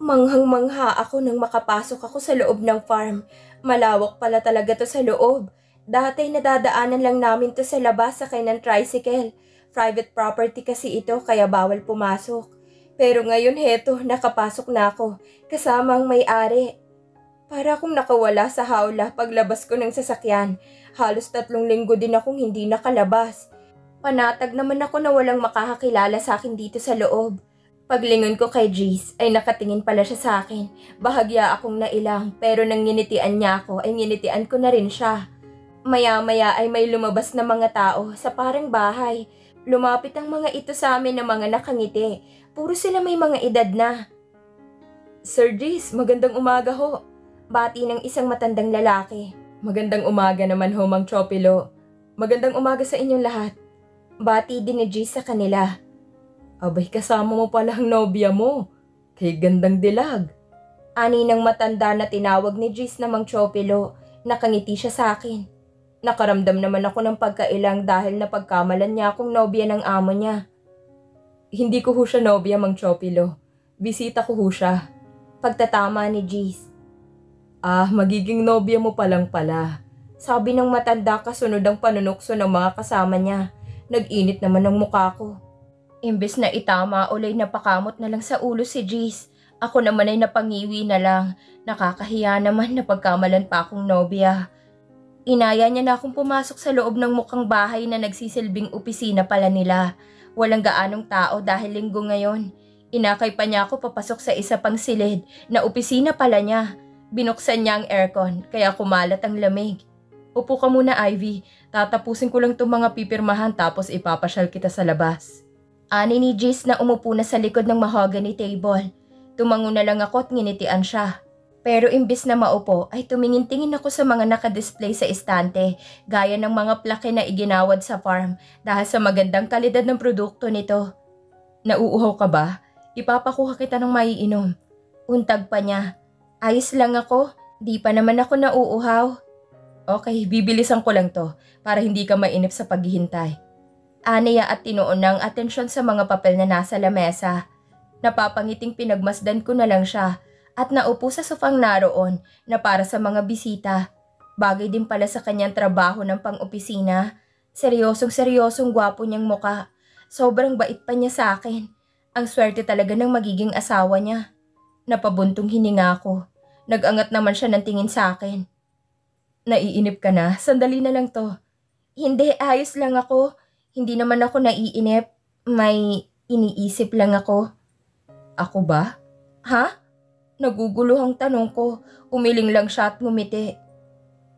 Manghang-mangha ako nang makapasok ako sa loob ng farm. Malawak pala talaga to sa loob. Dati nadadaanan lang namin to sa labas sakay ng tricycle. Private property kasi ito kaya bawal pumasok. Pero ngayon heto, nakapasok na ako. Kasama ang may-ari. Para akong nakawala sa hawla paglabas ko ng sasakyan. Halos 3 linggo din akong hindi nakalabas. Panatag naman ako na walang makakakilala sa akin dito sa loob. Paglingon ko kay Jace ay nakatingin pala siya sa akin. Bahagya akong nailang pero nang nginitian niya ako ay nginitian ko na rin siya. Maya-maya ay may lumabas na mga tao sa parang bahay. Lumapit ang mga ito sa amin na mga nakangiti. Puro sila may mga edad na. Sir Jace, magandang umaga ho. Bati ng isang matandang lalaki. Magandang umaga naman ho, Mang Chopilo. Magandang umaga sa inyong lahat. Bati din ni Jace sa kanila. Abay, kasama mo pala ang nobya mo. Kay gandang dilag. Ani ng matanda na tinawag ni Jace na Mang Chopilo. Nakangiti siya sa akin. Nakaramdam naman ako ng pagkailang dahil napagkamalan niya akong nobya ng amo niya. Hindi ko ho siya nobya, Mang Chopilo. Bisita ko ho siya. Pagtatama ni Jace. Magiging nobya mo palang pala. Sabi ng matanda kasunod ang panunukso ng mga kasama niya. Nag-init naman ang mukha ko. Imbes na itama ulay napakamot na lang sa ulo si Jace. Ako naman ay napangiwi na lang. Nakakahiya naman na pagkamalan pa akong nobya. Inaya niya na akong pumasok sa loob ng mukhang bahay na nagsisilbing opisina pala nila. Walang gaanong tao dahil linggo ngayon. Inakay pa niya ako papasok sa isa pang silid na opisina pala niya. Binuksan niya ang aircon kaya kumalat ang lamig. Upo ka muna, Ivy. Tatapusin ko lang itong mga pipirmahan tapos ipapasyal kita sa labas. Ani ni Jace na umupo na sa likod ng mahogany table. Tumango na lang ako at nginitian siya. Pero imbis na maupo ay tumingin-tingin ako sa mga nakadisplay sa estante gaya ng mga plake na iginawad sa farm dahil sa magandang kalidad ng produkto nito. Nauuhaw ka ba? Ipapakuha kita ng maiinom. Untag pa niya. Ayos lang ako. Di pa naman ako nauuhaw. Okay, bibilisan ko lang to para hindi ka mainip sa paghihintay. Aniya at tinuon ng atensyon sa mga papel na nasa lamesa. Napapangiting pinagmasdan ko na lang siya at naupo sa sofang naroon na para sa mga bisita. Bagay din pala sa kanyang trabaho ng pang-opisina. Seryosong gwapo niyang muka. Sobrang bait pa niya sa akin. Ang swerte talaga ng magiging asawa niya. Napabuntong hininga ko. Nag-angat naman siya ng tingin sa akin. Naiinip ka na? Sandali na lang to. Hindi, ayos lang ako. Hindi naman ako naiinip. May iniisip lang ako. Ako ba? Ha? Naguguluhang tanong ko. Umiling lang siya at ngumiti.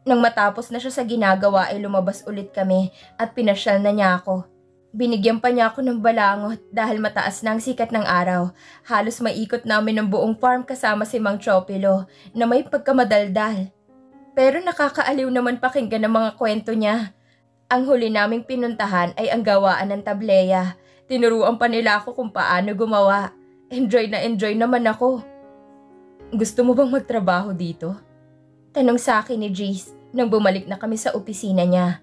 Nang matapos na siya sa ginagawa ay lumabas ulit kami at pinasyal na niya ako. Binigyan pa niya ako ng balangot dahil mataas na ang sikat ng araw. Halos maikot namin ang buong farm kasama si Mang Chopilo na may pagkamadaldal. Pero nakakaaliw naman pakinggan ang mga kwento niya. Ang huli naming pinuntahan ay ang gawaan ng tableya. Tinuruan pa nila ako kung paano gumawa. Enjoy naman ako. Gusto mo bang magtrabaho dito? Tanong sa akin ni Jace nang bumalik na kami sa opisina niya.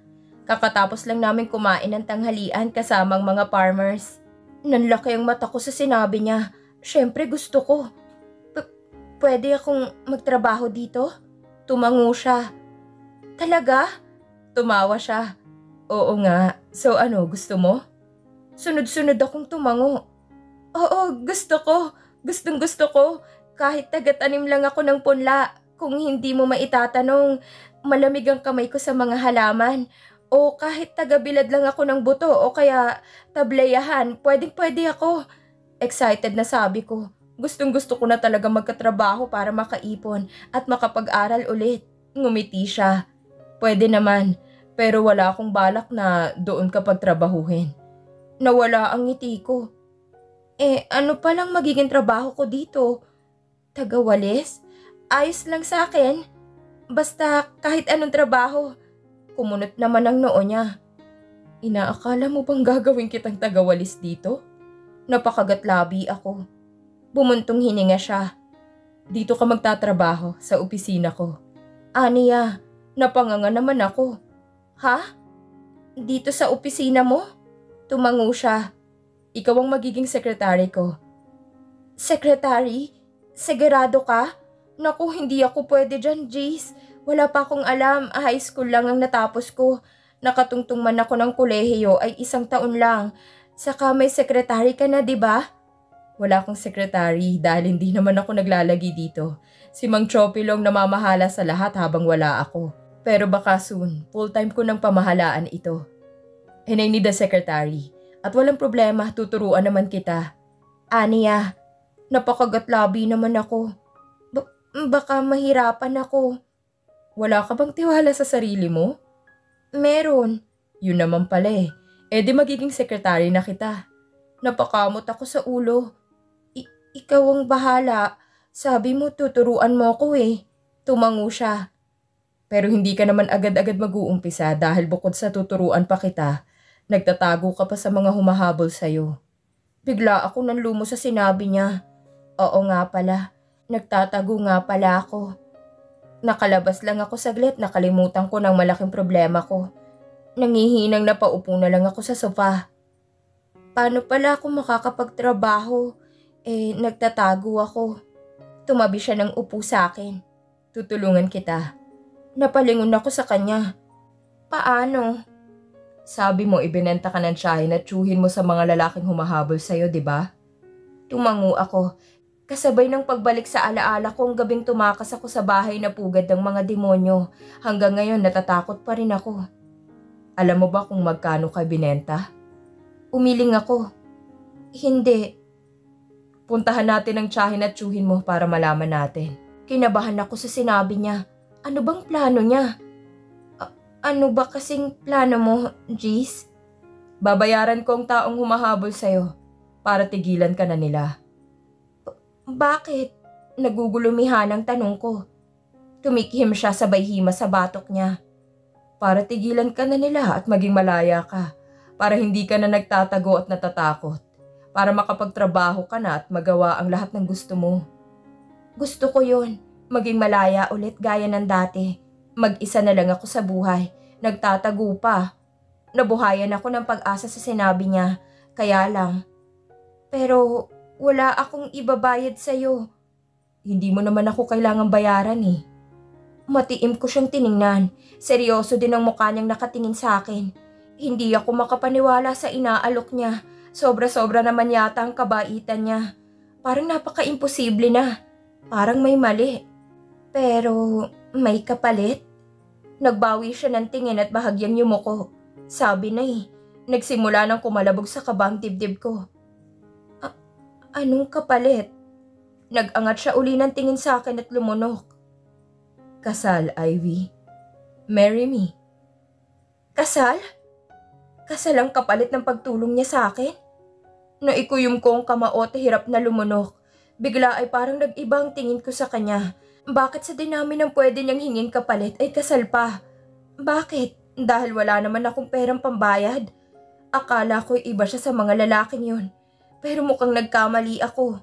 Kakatapos lang namin kumain ng tanghalian kasamang mga farmers. Nanlaki ang mata ko sa sinabi niya. Siyempre gusto ko. Pwede akong magtrabaho dito? Tumango siya. Talaga? Tumawa siya. Oo nga. So ano, gusto mo? Sunod-sunod akong tumango. Oo, gusto ko. Gustong-gusto ko. Kahit taga-tanim lang ako ng punla. Kung hindi mo maitatanong, malamig ang kamay ko sa mga halaman. O kahit taga-bilad lang ako ng buto o kaya tableyahan, pwedeng-pwede ako. Excited na sabi ko. Gustong-gusto ko na talaga magkatrabaho para makaipon at makapag-aral ulit. Ngumiti siya. Pwede naman. Pero wala akong balak na doon kapag trabahuhin. Nawala ang ngiti ko. Ano palang magiging trabaho ko dito? Tagawalis? Ayos lang sa akin. Basta kahit anong trabaho. Kumunot naman ang noo niya. Inaakala mo bang gagawin kitang tagawalis dito? Napakagatlabi ako. Bumuntong hininga siya. Dito ka magtatrabaho sa opisina ko. Aniya, napanganga naman ako. Ha? Dito sa opisina mo? Tumango siya. Ikaw ang magiging sekretary ko. Secretary, sigurado ka? Naku, hindi ako pwede dyan, Jace. Wala pa akong alam, high school lang ang natapos ko. Nakatungtong man ako ng kolehiyo ay 1 taon lang. Saka may secretary ka na, di ba? Wala akong secretary dahil hindi naman ako naglalagi dito. Si Mang Chopilong namamahala sa lahat habang wala ako. Pero baka soon, full-time ko ng pamahalaan ito. And I need a secretary. At walang problema, tuturuan naman kita. Aniya, napakagatlabi naman ako. Baka mahirapan ako. Wala ka bang tiwala sa sarili mo? Meron. Yun naman pala eh. E di magiging secretary na kita. Napakamot ako sa ulo. Ikaw ang bahala. Sabi mo tuturuan mo ako eh. Tumango siya. Pero hindi ka naman agad-agad mag-uumpisa dahil bukod sa tuturuan pa kita, nagtatago ka pa sa mga humahabol sa'yo. Bigla ako nang lumo sa sinabi niya. Oo nga pala, nagtatago nga pala ako. Nakalabas lang ako saglit, nakalimutan ko ng malaking problema ko. Nangihinang napaupo na lang ako sa sofa. Paano pala ako makakapagtrabaho? Nagtatago ako. Tumabi siya ng upo sa akin. Tutulungan kita. Napalingon ako sa kanya. Paano? Sabi mo ibinenta ka ng tsahin at tsuhin mo sa mga lalaking humahabol sa'yo, di ba? Tumango ako. Kasabay ng pagbalik sa alaala ko ang gabing tumakas ako sa bahay na pugad ng mga demonyo. Hanggang ngayon natatakot pa rin ako. Alam mo ba kung magkano ka binenta? Umiling ako. Hindi. Puntahan natin ang tsahin at tsuhin mo para malaman natin. Kinabahan ako sa sinabi niya. Ano bang plano niya? Ano ba kasing plano mo, Jeez? Babayaran ko ang taong humahabol sa'yo para tigilan ka na nila. Bakit? Nagugulumihan ang tanong ko. Tumikhim siya sabay hima sa batok niya. Para tigilan ka na nila at maging malaya ka. Para hindi ka na nagtatago at natatakot. Para makapagtrabaho ka na at magawa ang lahat ng gusto mo. Gusto ko yun. Maging malaya ulit gaya ng dati. Mag-isa na lang ako sa buhay. Nagtatago pa. Nabuhayan ako ng pag-asa sa sinabi niya. Kaya lang. Pero wala akong ibabayad sa'yo. Hindi mo naman ako kailangang bayaran eh. Matiim ko siyang tiningnan. Seryoso din ang mukha niyang nakatingin sa akin. Hindi ako makapaniwala sa inaalok niya. Sobra-sobra naman yata ang kabaitan niya. Parang napaka-imposible na. Parang may mali. Pero may kapalit? Nagbawi siya ng tingin at bahagyang yumuko. Sabi na eh, nagsimula nang kumalabog sa kabang dibdib ko. Anong kapalit? Nag-angat siya uli ng tingin sa akin at lumunok. Kasal, Ivy. Marry me. Kasal? Kasal ang kapalit ng pagtulong niya sa akin? Naikuyom ko ang kamao at hirap na lumunok. Bigla ay parang nag-iba ang tingin ko sa kanya. Bakit sa dinami ng pwede niyang hingin kapalit ay kasal pa? Bakit? Dahil wala naman akong perang pambayad. Akala ko iba siya sa mga lalaking yun. Pero mukhang nagkamali ako.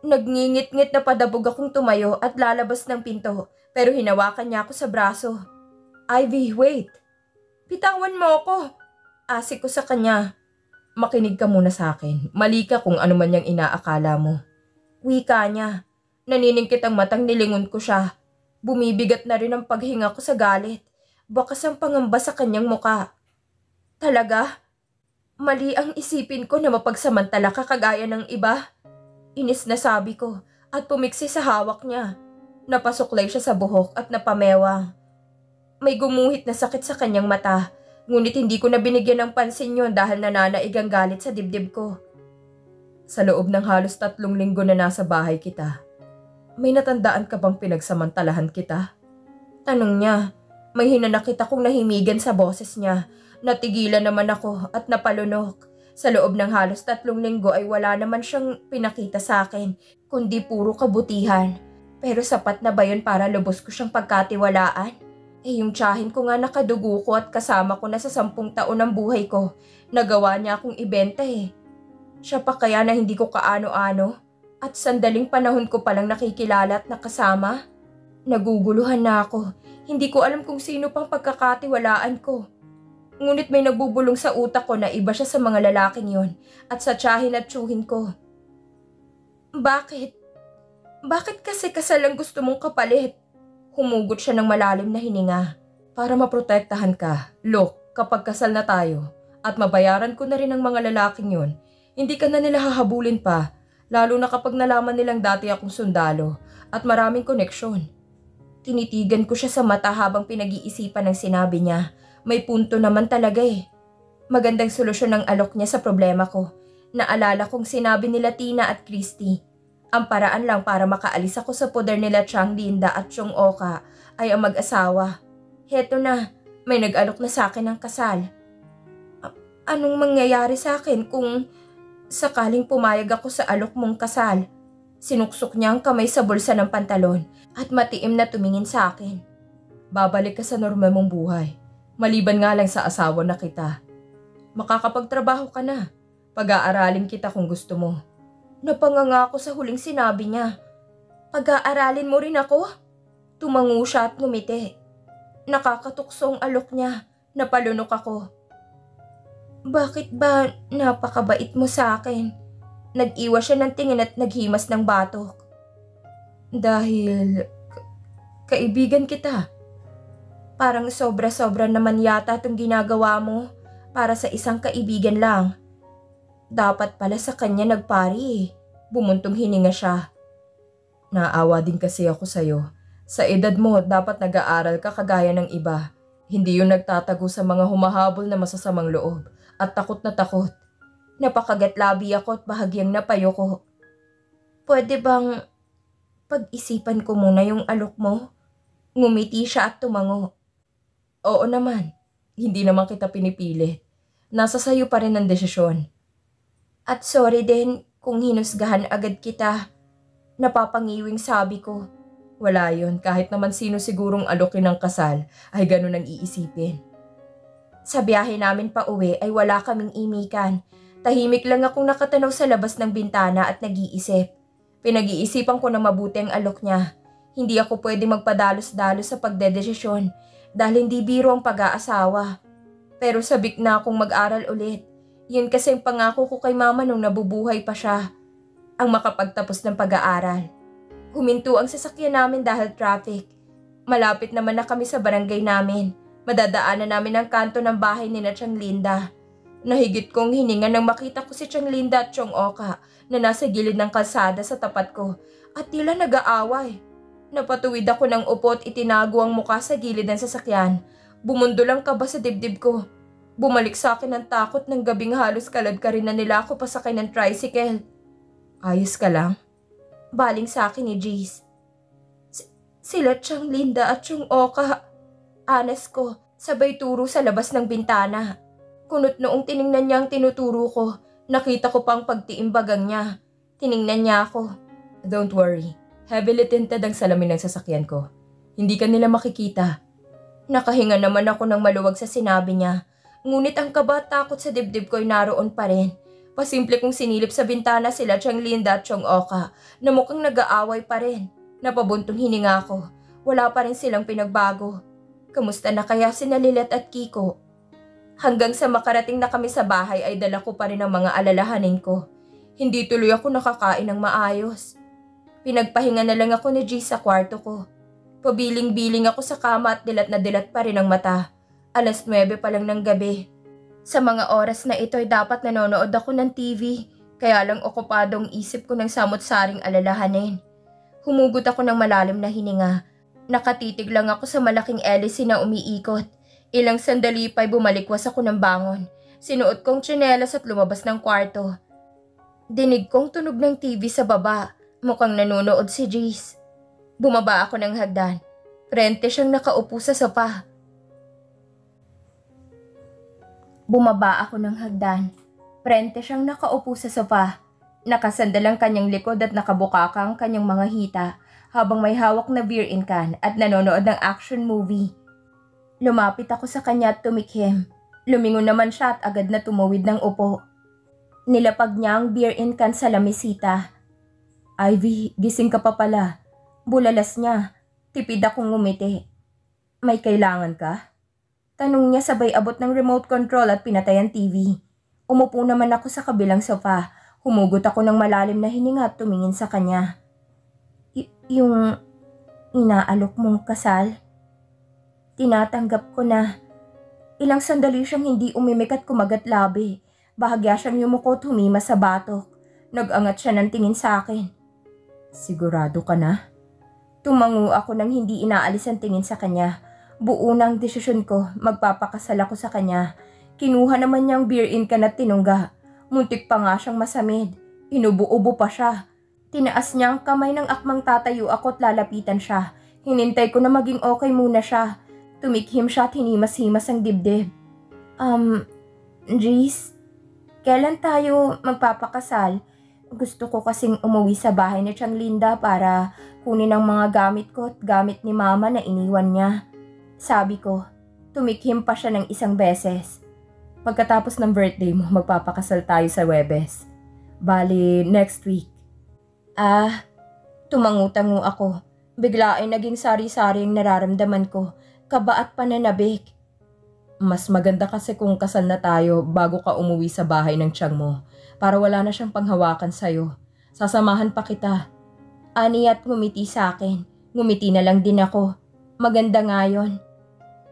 Nagngingit-ngit na padabog akong tumayo at lalabas ng pinto. Pero hinawakan niya ako sa braso. Ivy, wait. Bitawan mo ako. Asik ko sa kanya. Makinig ka muna sa akin. Mali ka kung ano man yung inaakala mo. Wika niya. Naniningkit ang matang nilingon ko siya. Bumibigat na rin ang paghinga ko sa galit. Bakas ang pangamba sa kanyang muka. Talaga? Mali ang isipin ko na mapagsamantala ka kagaya ng iba. Inis na sabi ko at pumiksi sa hawak niya. Napasuklay siya sa buhok at napamewang. May gumuhit na sakit sa kanyang mata. Ngunit hindi ko na binigyan ng pansin yon dahil nananaig ang galit sa dibdib ko. Sa loob ng halos 3 linggo na nasa bahay kita, may natandaan ka bang pinagsamantalahan kita? Tanong niya. May hinanakit akong nahimigan sa boses niya. Natigilan naman ako at napalunok. Sa loob ng halos 3 linggo ay wala naman siyang pinakita sa akin, kundi puro kabutihan. Pero sapat na ba yun para lubos ko siyang pagkatiwalaan? Yung tiyahin ko nga nakadugo ko at kasama ko na sa 10 taon ng buhay ko. Nagawa niya akong ibenta eh. Siya pa kaya na hindi ko kaano-ano? At sandaling panahon ko palang nakikilala at nakasama? Naguguluhan na ako. Hindi ko alam kung sino pang pagkakatiwalaan ko. Ngunit may nagbubulong sa utak ko na iba siya sa mga lalaking yon at sa tiyahin at tsuhin ko. Bakit? Bakit kasi kasal ang gusto mong kapalit? Humugot siya ng malalim na hininga. Para maprotektahan ka. Look, kapag kasal na tayo at mabayaran ko na rin ang mga lalaking yon, hindi ka na nila hahabulin pa. Lalo na kapag nalaman nilang dati akong sundalo at maraming koneksyon. Tinitigan ko siya sa mata habang pinag-iisipan ng sinabi niya. May punto naman talaga eh. Magandang solusyon ang alok niya sa problema ko. Naalala kong sinabi nila Tina at Christy. Ang paraan lang para makaalis ako sa poder nila Chang Linda at Chong Oka ay ang mag-asawa. Heto na, may nag-alok na sa akin ng kasal. Anong mangyayari sa akin kung sakaling pumayag ako sa alok mong kasal? Sinuksok niya ang kamay sa bulsa ng pantalon at matiim na tumingin sa akin. Babalik ka sa normal mong buhay. Maliban nga lang sa asawa na kita. Makakapagtrabaho ka na. Pag-aaralin kita kung gusto mo. Napanganga ako sa huling sinabi niya. Pag-aaralin mo rin ako? Tumango siya at ngumiti. Nakakatuksong alok niya. Napalunok ako. Bakit ba napakabait mo sa akin? Nag-iwas siya ng tingin at naghimas ng batok. Dahil kaibigan kita. Parang sobra-sobra naman yata itong ginagawa mo para sa isang kaibigan lang. Dapat pala sa kanya nagpari eh. Bumuntong hininga siya. Naawa din kasi ako sa'yo. Sa edad mo, dapat nag-aaral ka kagaya ng iba. Hindi yung nagtatago sa mga humahabol na masasamang loob at takot na takot. Napakagatlabi ako at bahagyang napayo ko. Pwede bang pag-isipan ko muna yung alok mo? Ngumiti siya at tumango. Oo naman. Hindi naman kita pinipilit. Nasa sayo pa rin ang desisyon. At sorry din kung hinusgahan agad kita. Napapangiwing sabi ko. Wala yun, kahit naman sino sigurong alokin ng kasal ay ganun ang iisipin. Sa biyahe namin pa uwi ay wala kaming imikan. Tahimik lang akong nakatanaw sa labas ng bintana at nag-iisip. Pinag-iisipan ko na mabuti ang alok niya. Hindi ako pwede magpadalos-dalos sa pagdedesisyon dahil hindi biro ang pag-aasawa. Pero sabik na akong mag-aral ulit. Yun kasi ang pangako ko kay mama nung nabubuhay pa siya. Ang makapagtapos ng pag-aaral. Huminto ang sasakyan namin dahil traffic. Malapit naman na kami sa barangay namin. Madadaanan namin ang kanto ng bahay ni Chang Linda. Nahigit kong hininga nang makita ko si Chang Linda at Chong Oka na nasa gilid ng kalsada sa tapat ko at tila nag-aaway. Napatuwid ako ng upo at itinago ang muka sa gilid ng sasakyan. Bumundol ang kaba sa dibdib ko. Bumalik sa akin ang takot ng gabing halos kalad-karin na nila ako pasakay ng tricycle. Ayos ka lang? Baling sa akin ni Jace. Sila Chang Linda at Chong Oka. Anas ko, sabay turo sa labas ng bintana. Kunot noong tiningnan niya ang tinuturo ko, nakita ko pang pagtiimbagang niya. Tiningnan niya ako. Don't worry, heavily tinted ang salamin ng sasakyan ko. Hindi ka nila makikita. Nakahinga naman ako ng maluwag sa sinabi niya. Ngunit ang kaba at takot sa dibdib ko'y naroon pa rin. Pasimple kong sinilip sa bintana sila Chang Linda at Chong Oka na mukhang nag-aaway pa rin. Napabuntong hininga ko. Wala pa rin silang pinagbago. Kamusta na kaya sina Lilet at Kiko? Hanggang sa makarating na kami sa bahay ay dala ko pa rin ang mga alalahanin ko. Hindi tuloy ako nakakain ng maayos. Pinagpahinga na lang ako ni G sa kwarto ko. Pabiling-biling ako sa kama at dilat na dilat pa rin ang mata. 9:00 pa lang ng gabi. Sa mga oras na ito ay dapat nanonood ako ng TV, kaya lang okupadong isip ko ng samot-saring alalahanin. Humugot ako ng malalim na hininga. Nakatitig lang ako sa malaking LC na umiikot. Ilang sandali pa'y bumalikwas ako ng bangon. Sinuot kong tsinelas at lumabas ng kwarto. Dinig kong tunog ng TV sa baba. Mukhang nanonood si Jace. Bumaba ako ng hagdan. Frente siyang nakaupo sa sopa. Nakasandal ang kanyang likod at nakabukaka ang kanyang mga hita habang may hawak na beer in can at nanonood ng action movie. Lumapit ako sa kanya at tumikhim. Lumingon naman siya at agad na tumawid ng upo. Nilapag niya ang beer in can sa lamisita. Ivy, gising ka pa pala. Bulalas niya. Tipid akong ngumiti. May kailangan ka? Tanong niya sabay abot ng remote control at pinatay ang TV. Umupo naman ako sa kabilang sofa. Humugot ako ng malalim na hininga at tumingin sa kanya. Yung inaalok mong kasal? Tinatanggap ko na. Ilang sandali siyang hindi umimik at kumagat labi. Bahagya siyang yumuko at humimas sa batok. Nag-angat siya ng tingin sa akin. Sigurado ka na? Tumango ako nang hindi inaalis ang tingin sa kanya. Buo na ang desisyon ko, magpapakasal ako sa kanya. Kinuha naman niyang beer in can at tinungga. Muntik pa nga siyang masamid. Inubo-ubo pa siya. Tinaas niya ang kamay ng akmang tatayo ako at lalapitan siya. Hinintay ko na maging okay muna siya. Tumikhim siya at hinimas-himas ang dibdib. Jeez, kailan tayo magpapakasal? Gusto ko kasing umuwi sa bahay ni Tiyang Linda para kunin ang mga gamit ko at gamit ni Mama na iniwan niya. Sabi ko, tumikhim pa siya ng isang beses. Pagkatapos ng birthday mo, magpapakasal tayo sa Webes. Bali, next week. Tumangutango ako. Bigla ay naging sari-sari ang nararamdaman ko. Kaba at pananabik. Mas maganda kasi kung kasal na tayo bago ka umuwi sa bahay ng tiyang mo para wala na siyang panghawakan sa'yo. Sasamahan pa kita. Ani at ngumiti sa akin. Ngumiti na lang din ako. Maganda nga yun.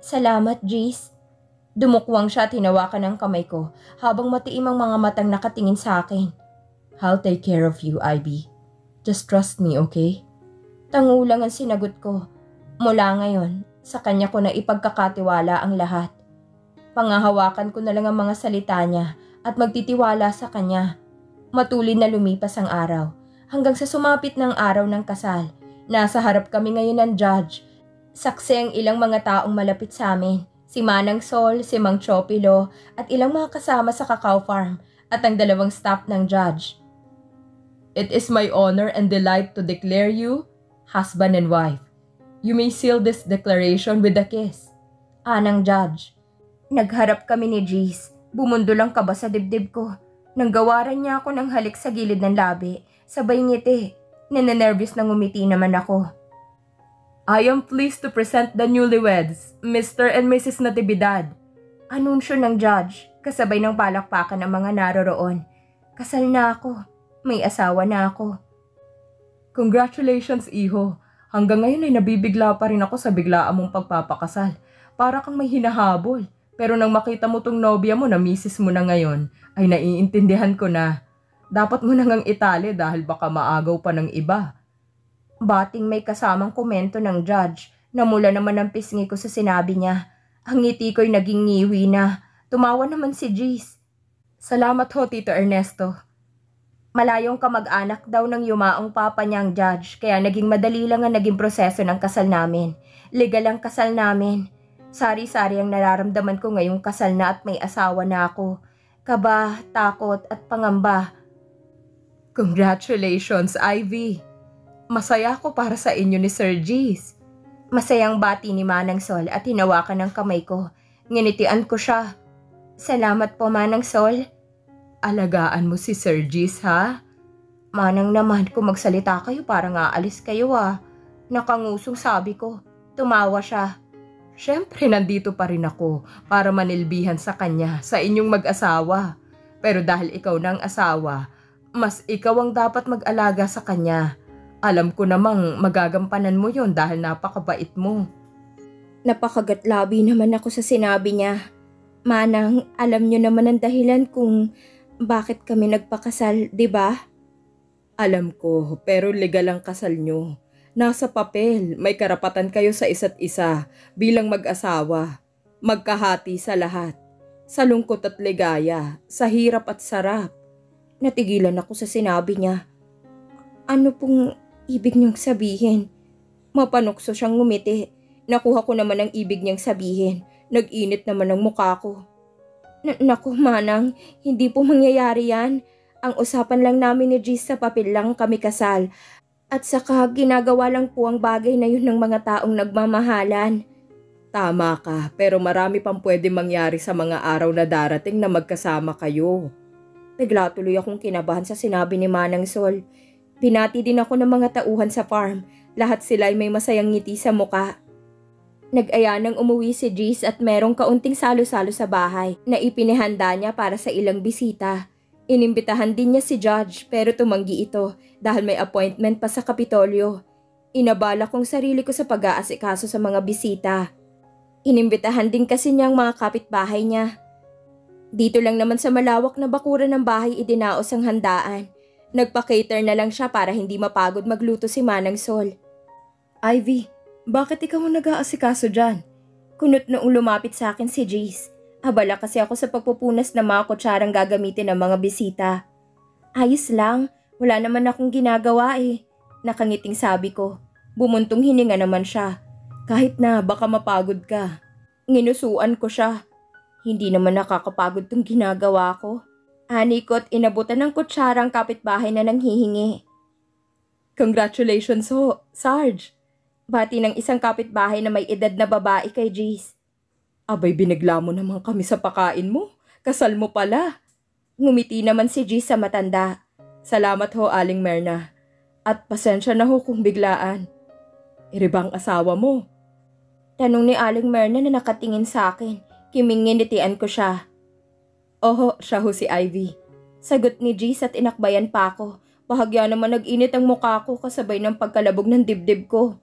Salamat, Jace. Dumukwang siya at hinawakan ang kamay ko habang matiim ang mga matang nakatingin sa akin. I'll take care of you, Ivy. Just trust me, okay? Tangulang ang sinagot ko. Mula ngayon, sa kanya ko na ipagkakatiwala ang lahat. Pangahawakan ko na lang ang mga salita niya at magtitiwala sa kanya. Matulin na lumipas ang araw hanggang sa sumapit ng araw ng kasal. Nasa harap kami ngayon ng judge. Saksi ang ilang mga taong malapit sa amin. Si Manang Sol, si Mang Chopilo at ilang mga kasama sa Cacao Farm at ang dalawang staff ng judge. It is my honor and delight to declare you husband and wife. You may seal this declaration with a kiss. Anang judge. Nagharap kami ni Jace. Bumundol ang kaba sa dibdib ko. Nanggawaran niya ako ng halik sa gilid ng labi. Sabay ngiti. Nenenervyos na ngumiti naman ako. I am pleased to present the newlyweds, Mr. and Mrs. Natividad. Anunsyo ng judge, kasabay ng palakpakan ng mga naroroon. Kasal na ako. May asawa na ako. Congratulations, iho. Hanggang ngayon ay nabibigla pa rin ako sa biglaan mong pagpapakasal. Para kang may hinahabol. Pero nang makita mo tong nobya mo na misis mo na ngayon, ay naiintindihan ko na. Dapat mo nang itali dahil baka maagaw pa ng iba. Bating may kasamang komento ng judge na mula naman ang pisngi ko sa sinabi niya. Ang ngiti ko'y naging ngiwi na. Tumawa naman si Jace. Salamat ho, Tito Ernesto. Malayong kamag-anak daw ng yumaong papa niyang judge, kaya naging madali lang ang naging proseso ng kasal namin. Legal ang kasal namin. Sari-sari ang nararamdaman ko ngayong kasal na at may asawa na ako. Kaba, takot at pangamba. Congratulations, Ivy. Masaya ako para sa inyo ni Sir Jace. Masayang bati ni Manang Sol at hinawakan ng kamay ko. Nginitian ko siya. Salamat po, Manang Sol. Alagaan mo si Sir Jace, ha? Manang naman, kung magsalita kayo parang aalis kayo, ah. Nakangusong sabi ko. Tumawa siya. Siyempre, nandito pa rin ako para manilbihan sa kanya, sa inyong mag-asawa. Pero dahil ikaw na ang asawa, mas ikaw ang dapat mag-alaga sa kanya. Alam ko namang magagampanan mo yon dahil napakabait mo. Napakagatlabi naman ako sa sinabi niya. Manang, alam niyo naman ang dahilan kung bakit kami nagpakasal, di ba? Alam ko, pero legal ang kasal niyo. Nasa papel, may karapatan kayo sa isa't isa bilang mag-asawa. Magkahati sa lahat. Sa lungkot at ligaya, sa hirap at sarap. Natigilan ako sa sinabi niya. Ano pong ibig niyong sabihin? Mapanukso siyang ngumiti. Nakuha ko naman ang ibig niyang sabihin. Nag-init naman ang mukha ko. Naku, Manang, hindi po mangyayari yan. Ang usapan lang namin ni Gis sa papel lang kami kasal. At saka ginagawa lang po ang bagay na yun ng mga taong nagmamahalan. Tama ka, pero marami pang pwede mangyari sa mga araw na darating na magkasama kayo. Bigla tuloy akong kinabahan sa sinabi ni Manang Sol. Binati din ako ng mga tauhan sa farm. Lahat sila ay may masayang ngiti sa muka. Nag-aya nang umuwi si Jace at merong kaunting salo-salo sa bahay na ipinihanda niya para sa ilang bisita. Inimbitahan din niya si Judge pero tumanggi ito dahil may appointment pa sa Kapitolyo. Inabala kong sarili ko sa pag-aasikaso sa mga bisita. Inimbitahan din kasi niyang mga kapitbahay niya. Dito lang naman sa malawak na bakuran ng bahay idinaos ang handaan. Nagpa-cater na lang siya para hindi mapagod magluto si Manang Sol. Ivy, bakit ikaw ang nag-aasikaso dyan? Kunot noong lumapit sa akin si Jace. Abala kasi ako sa pagpupunas ng mga kutsarang gagamitin ng mga bisita. Ayos lang, wala naman akong ginagawa eh. Nakangiting sabi ko. Bumuntong hininga naman siya. Kahit na baka mapagod ka. Nginusuan ko siya. Hindi naman nakakapagod tong ginagawa ko. Ani ko't inabutan ng kutsarang kapitbahay na nanghihingi. Congratulations ho, Sarge. Bati ng isang kapitbahay na may edad na babae kay Jace. Abay, binigla mo naman kami sa pakain mo. Kasal mo pala. Ngumiti naman si Jace sa matanda. Salamat ho, Aling Merna. At pasensya na ho kung biglaan. Iribang asawa mo? Tanong ni Aling Merna na nakatingin sa akin. Kiminginitian ko siya. Oho, siya ho si Ivy. Sagot ni Jace at inakbayan pa ako. Bahagya naman nag-init ang mukha ko kasabay ng pagkalabog ng dibdib ko.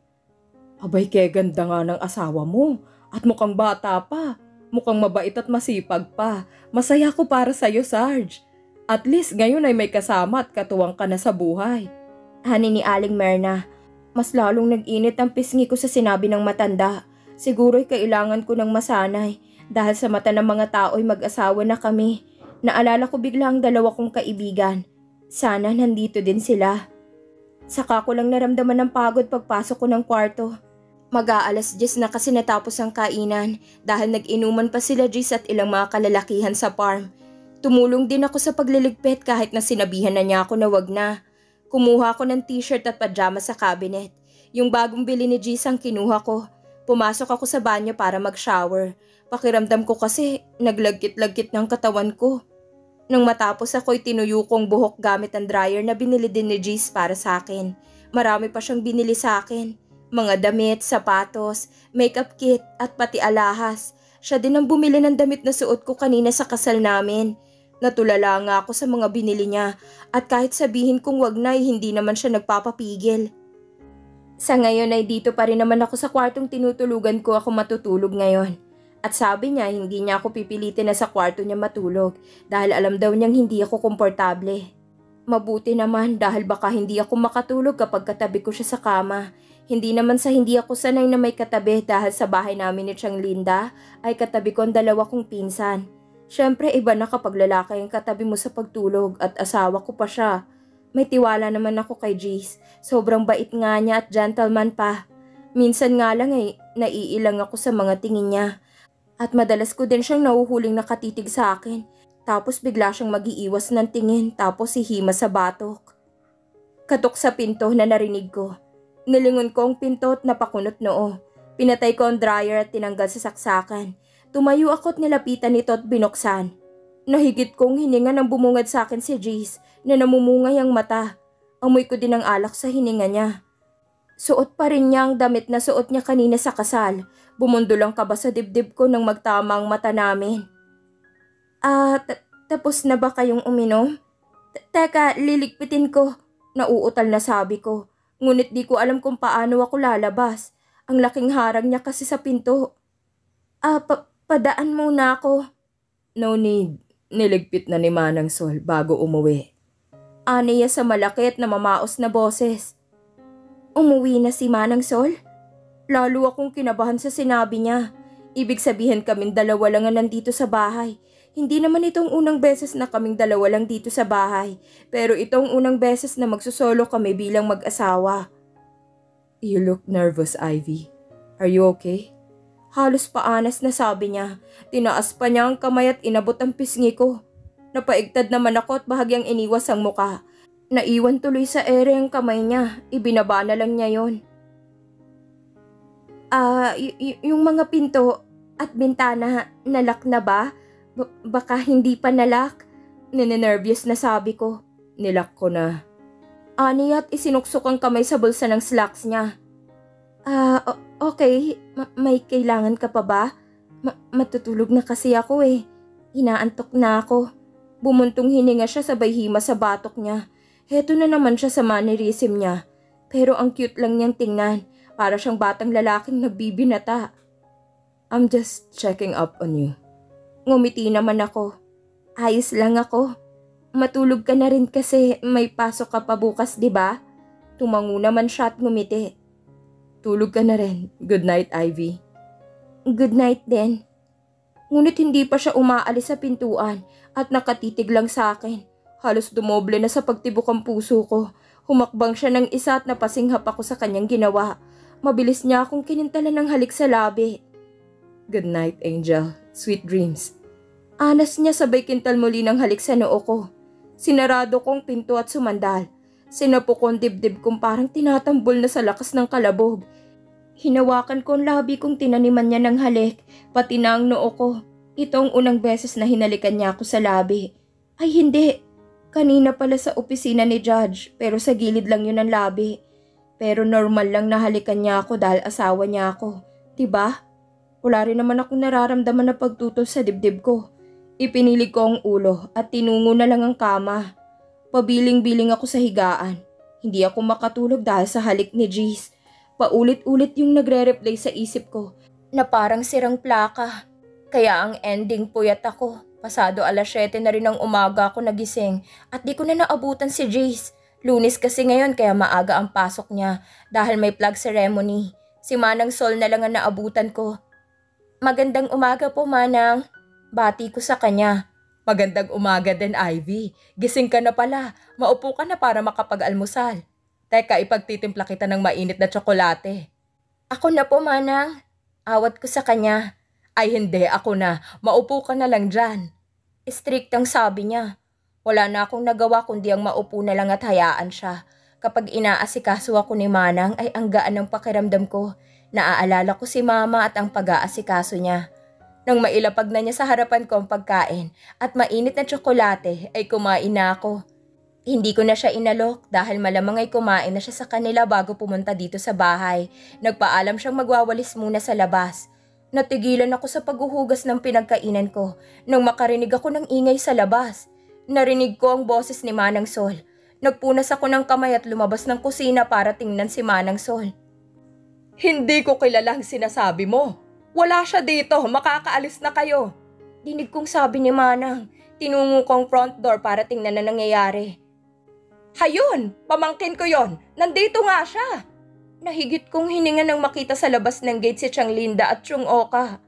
Abay, kaya ganda nga ng asawa mo. At mukhang bata pa. Mukhang mabait at masipag pa. Masaya ko para sa'yo, Sarge. At least ngayon ay may kasama at katuwang ka na sa buhay. Hani ni Aling Merna. Mas lalong nag-init ang pisngi ko sa sinabi ng matanda. Siguro'y kailangan ko ng masanay. Dahil sa mata ng mga tao'y mag-asawa na kami. Naalala ko bigla ang dalawa kong kaibigan. Sana nandito din sila. Saka ko lang naramdaman ng pagod pagpasok ko ng kwarto. Mag-aalas 10 na kasi natapos ang kainan dahil nag-inuman pa sila Jace at ilang mga kalalakihan sa farm. Tumulong din ako sa pagliligpit kahit na sinabihan na niya ako na wag na. Kumuha ako ng t-shirt at pajama sa cabinet. Yung bagong bili ni Jace ang kinuha ko. Pumasok ako sa banyo para mag-shower. Pakiramdam ko kasi naglagkit-lagkit ng katawan ko. Nang matapos ako'y tinuyo kong buhok gamit ang dryer na binili din ni Jace para sa akin. Marami pa siyang binili sa akin. Mga damit, sapatos, makeup kit at pati alahas. Siya din ang bumili ng damit na suot ko kanina sa kasal namin. Natulala nga ako sa mga binili niya at kahit sabihin kong wag na hindi naman siya nagpapapigil. Sa ngayon ay dito pa rin naman ako sa kwartong tinutulugan ko ako matutulog ngayon. At sabi niya hindi niya ako pipilitin na sa kwarto niya matulog dahil alam daw niyang hindi ako komportable. Mabuti naman dahil baka hindi ako makatulog kapag katabi ko siya sa kama. Hindi naman sa hindi ako sanay na may katabi dahil sa bahay namin ni Tiang Linda ay katabi ko ang dalawa kong pinsan. Siyempre iba na kapag lalaki ang katabi mo sa pagtulog at asawa ko pa siya. May tiwala naman ako kay Jace. Sobrang bait nga niya at gentleman pa. Minsan nga lang ay naiilang ako sa mga tingin niya. At madalas ko din siyang nahuhuling nakatitig sa akin. Tapos bigla siyang mag-iiwas ng tingin tapos hihima sa batok. Katok sa pinto na narinig ko. Nilingon ko ang pinto at napakunot noo. Pinatay ko ang dryer at tinanggal sa saksakan. Tumayo ako at nilapitan nito at binuksan. Nahigit kong hininga nang bumungad sa akin si Jace na namumungay ang mata. Amoy ko din ang alak sa hininga niya. Suot pa rin niya ang damit na suot niya kanina sa kasal. Bumundol ang kaba sa dibdib ko nang magtama ang mata namin. Tapos na ba kayong uminom? Teka, liligpitin ko. Nauutal na sabi ko. Ngunit di ko alam kung paano ako lalabas. Ang laking harang niya kasi sa pinto. Padaan muna ako. No need. Niligpit na ni Manang Sol bago umuwi. Aniya sa malaki at namamaos na boses. Umuwi na si Manang Sol? Lalo akong kinabahan sa sinabi niya. Ibig sabihin kaming dalawa lang ang nandito sa bahay. Hindi naman itong unang beses na kaming dalawa lang dito sa bahay. Pero itong unang beses na magsusolo kami bilang mag-asawa. You look nervous, Ivy. Are you okay? Halos paanas na sabi niya. Tinaas pa niya ang kamay at inabot ang pisngi ko. Napaigtad naman ako at bahagyang iniwas ang muka. Naiwan tuloy sa ere ang kamay niya. Ibinaba na lang niya yon. Yung mga pinto at bintana, nalak na ba? Baka hindi pa nalak. Ninenervyos na sabi ko. Nilak ko na. Aniya at isinuksok ang kamay sa bulsa ng slacks niya. Okay. May kailangan ka pa ba? Matutulog na kasi ako eh. Inaantok na ako. Bumuntong hininga siya sabay hima sa batok niya. Heto na naman siya sa mannerism niya. Pero ang cute lang niyang tingnan. Para siyang batang lalaking nagbibinata. I'm just checking up on you. Ngumiti naman ako. Ayos lang ako. Matulog ka na rin kasi may pasok ka pa bukas, di ba? Tumango naman siya at ngumiti. Tulog ka na rin. Good night, Ivy. Good night din. Ngunit hindi pa siya umaalis sa pintuan at nakatitig lang sa akin. Halos dumoble na sa pagtibok ang puso ko. Humakbang siya ng isa at napasinghap ako sa kanyang ginawa. Mabilis niya akong kinintalan ng halik sa labi. Good night, Angel. Sweet dreams. Anas niya sabay kintal muli ng halik sa noo ko. Sinarado kong pinto at sumandal. Sinapo ko ang dibdib kong parang tinatambol na sa lakas ng kalabog. Hinawakan ko ang labi kong tinaniman niya ng halik, pati na ang noo ko. Ito ang unang beses na hinalikan niya ako sa labi. Ay hindi, kanina pala sa opisina ni Judge, pero sa gilid lang yun ang labi. Pero normal lang na halikan niya ako dahil asawa niya ako. Diba? Wala rin naman akong nararamdaman na pagtutol sa dibdib ko. Ipinilig ko ang ulo at tinungo na lang ang kama. Pabiling-biling ako sa higaan. Hindi ako makatulog dahil sa halik ni Jeez. Paulit-ulit yung nagre-replay sa isip ko na parang sirang plaka. Kaya ang ending puyat ako. Pasado 7:00 na rin ng umaga ako nagising at di ko na naabutan si Jace. Lunes kasi ngayon kaya maaga ang pasok niya dahil may flag ceremony. Si Manang Sol na lang ang naabutan ko. Magandang umaga po, Manang. Bati ko sa kanya. Magandang umaga din, Ivy. Gising ka na pala. Maupo ka na para makapag-almusal. Teka, ipagtitimpla kita ng mainit na tsokolate. Ako na po, Manang. Awat ko sa kanya. Ay hindi, ako na. Maupo ka na lang dyan. Striktang sabi niya. Wala na akong nagawa kundi ang maupo na lang at hayaan siya. Kapag inaasikaso ako ni Manang ay ang gaan ng pakiramdam ko. Naaalala ko si Mama at ang pag-aasikaso niya. Nang mailapag na niya sa harapan ko ang pagkain at mainit na tsokolate ay kumain na ako. Hindi ko na siya inalok dahil malamang ay kumain na siya sa kanila bago pumunta dito sa bahay. Nagpaalam siyang magwawalis muna sa labas. Natigilan ako sa paghuhugas ng pinagkainan ko nang makarinig ako ng ingay sa labas. Narinig ko ang boses ni Manang Sol. Nagpunas ako ng kamay at lumabas ng kusina para tingnan si Manang Sol. Hindi ko kilalang sinasabi mo. Wala siya dito, makakaalis na kayo. Dinig kong sabi ni Manang. Tinungo ko ang front door para tingnan na nangyayari. Hayun! Pamangkin ko yon. Nandito nga siya! Nahigit kong hininga nang makita sa labas ng gate si Chang Linda at Chung Oka.